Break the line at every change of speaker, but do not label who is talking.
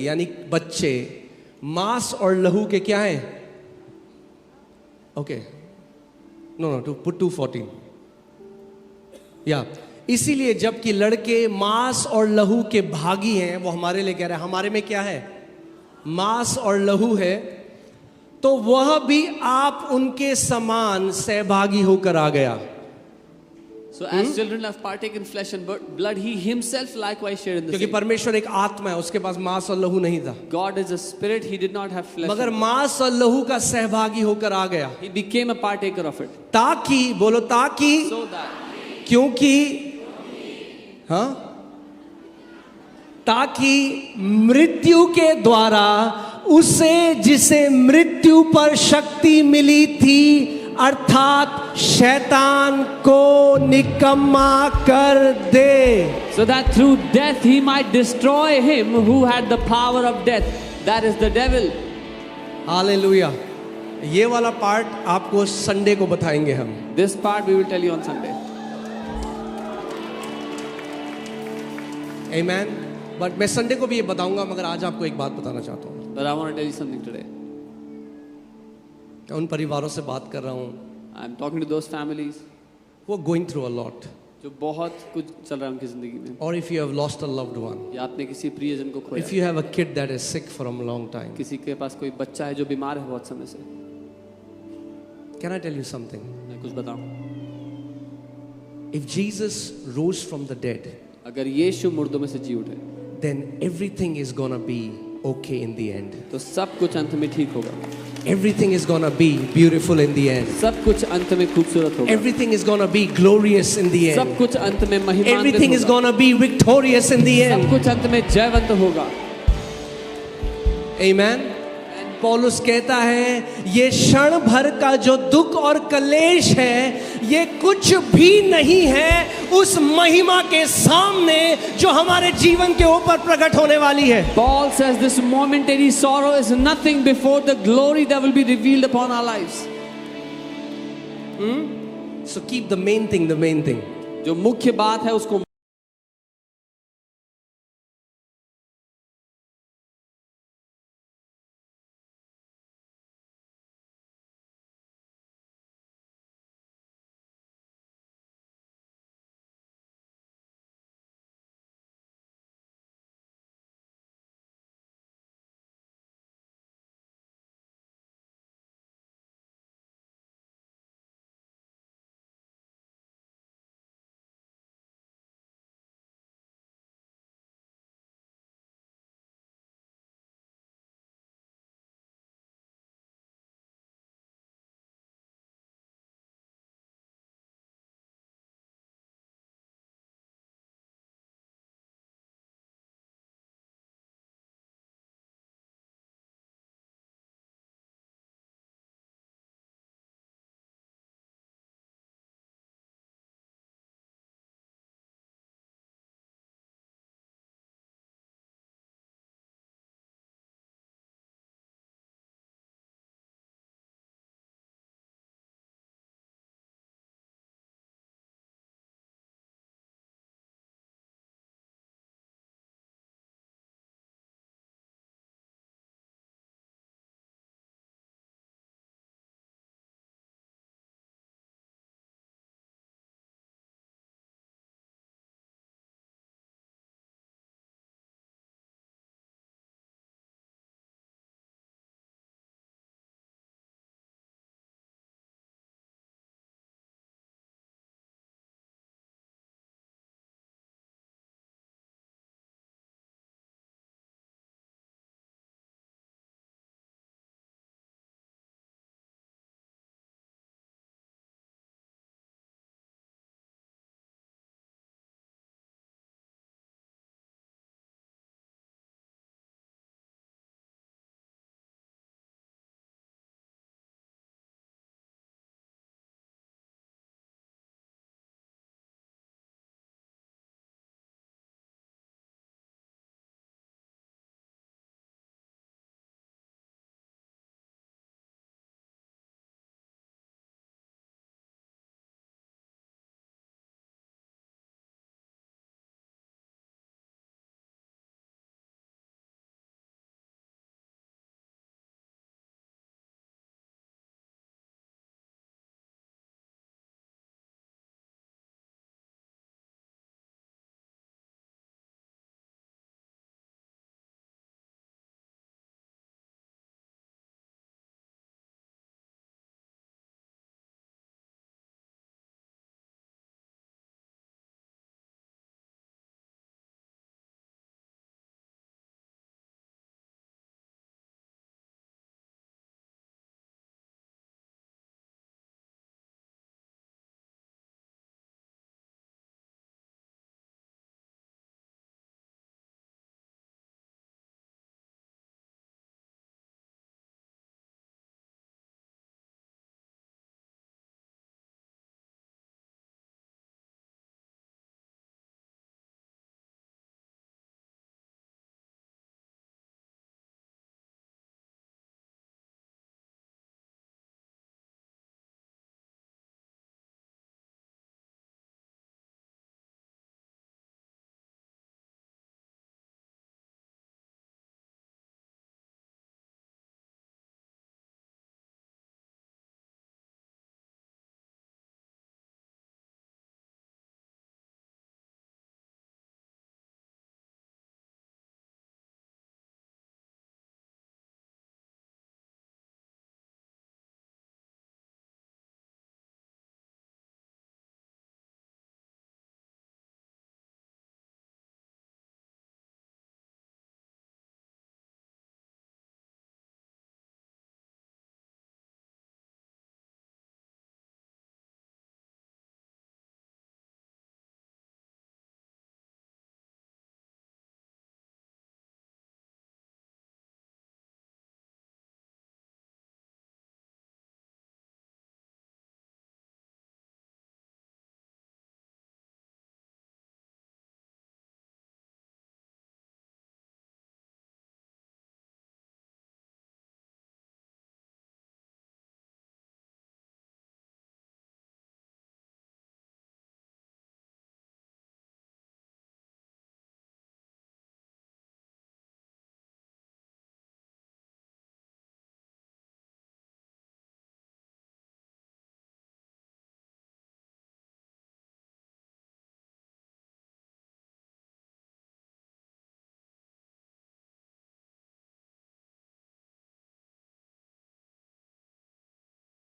यानी बच्चे मांस और लहू के क्या हैं? ओके, नो टू पुट 2:14 या इसीलिए जबकि लड़के मांस और लहू के भागी हैं, वो हमारे लिए कह रहे हैं हमारे में क्या है? मांस और लहू है, तो वह भी आप उनके समान सहभागी होकर आ गया।
So as children have partaken flesh and blood, he himself likewise shared in the
क्योंकि
same.
परमेश्वर एक आत्मा है, उसके पास मांस और लहू नहीं था,
God is a spirit, he did not have flesh.
मगर मांस और लहू का सहभागी होकर आ गया,
He became a partaker of it.
ताकि बोलो ताकि,
So that
क्योंकि, हाँ, ताकि मृत्यु के द्वारा उसे जिसे मृत्यु पर शक्ति मिली थी, अर्थात शैतान को निकम्मा कर दे।
so that through death he might destroy him who had the power of death, that is the devil.
Hallelujah. ये वाला पार्ट आपको संडे को बताएंगे हम।
This part we will tell you on Sunday.
Amen. But मैं Sunday को भी ये बताऊंगा, मगर आज आपको एक बात बताना चाहता हूँ।
But I want to tell you something today.
मैं उन परिवारों से बात कर रहा हूँ,
I'm talking to those families
वो गोइंग थ्रू अ लॉट,
जो बहुत कुछ चल रहा है उनकी जिंदगी में,
और if you have lost a loved one,
या आपने किसी प्रियजन को खोया,
if you have a kid that is sick for a long time,
किसी के पास कोई बच्चा है जो बीमार है बहुत समय से,
can I tell you something?
मैं कुछ बताऊं?
If Jesus rose from the dead,
अगर यीशु मुर्दों में से जी उठे,
then everything is gonna be okay in the end.
तो सब कुछ अंत में ठीक होगा।
Everything is gonna be beautiful in the end.
सब कुछ अंत में खूबसूरत होगा।
Everything is gonna be glorious in the
सब
end.
कुछ अंत में महिमान्वित
Everything is
होगा।
gonna be victorious in the
सब
end.
कुछ अंत में जयवंत होगा।
Amen. पौलुस कहता है ये क्षण भर का जो दुख और कलेश है, ये कुछ भी नहीं है उस महिमा के सामने जो हमारे जीवन के ऊपर प्रकट होने वाली है।
Paul says this momentary sorrow is nothing before the glory that will be revealed upon our lives.
So keep the main thing, the main thing.
जो मुख्य बात है उसको